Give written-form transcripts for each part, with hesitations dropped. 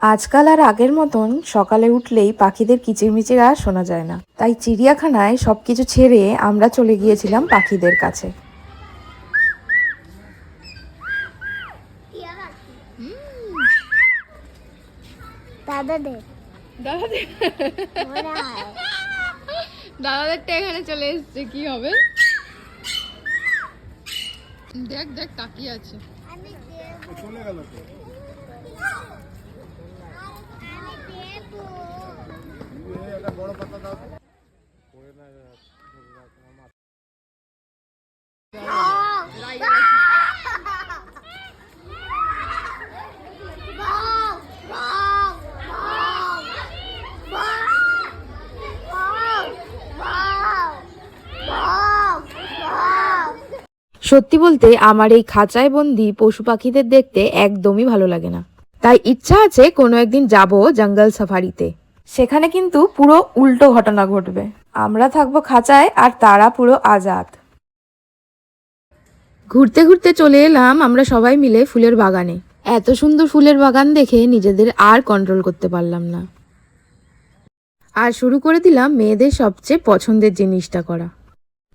আজকাল আর আগের মতন সকালে উঠলেই পাখিদের কিচিরমিচির আর শোনা যায় না। তাই চিড়িয়াখানায় সবকিছু ছেড়ে আমরা চলে গিয়েছিলাম পাখিদের কাছে। দাদাদেরটা এখানে চলে এসছে, কি হবে দেখ দেখ, তাকিয়ে আছে। সত্যি বলতে আমার এই খাঁচায় বন্দি পশু পাখিদের দেখতে একদমই ভালো লাগে না। তাই ইচ্ছা আছে কোনো একদিন যাব জঙ্গল সাফারিতে। সেখানে কিন্তু পুরো উল্টো ঘটনা ঘটবে। আমরা থাকবো খাঁচায় আর তারা পুরো আজাদ। ঘুরতে ঘুরতে চলে এলাম আমরা সবাই মিলে ফুলের বাগানে। এত সুন্দর ফুলের বাগান দেখে নিজেদের আর কন্ট্রোল করতে পারলাম না, আর শুরু করে দিলাম মেয়েদের সবচেয়ে পছন্দের জিনিসটা করা।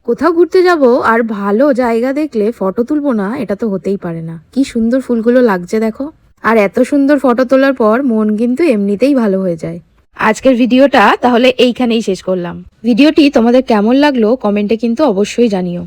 কোথাও ঘুরতে যাব আর ভালো জায়গা দেখলে ফটো তুলবো না, এটা তো হতেই পারে না। কি সুন্দর ফুলগুলো লাগছে দেখো। আর এত সুন্দর ফটো তোলার পর মন কিন্তু এমনিতেই ভালো হয়ে যায়। আজকের ভিডিওটা তাহলে এইখানেই শেষ করলাম। ভিডিওটি তোমাদের কেমন লাগলো কমেন্টে কিন্তু অবশ্যই জানিও।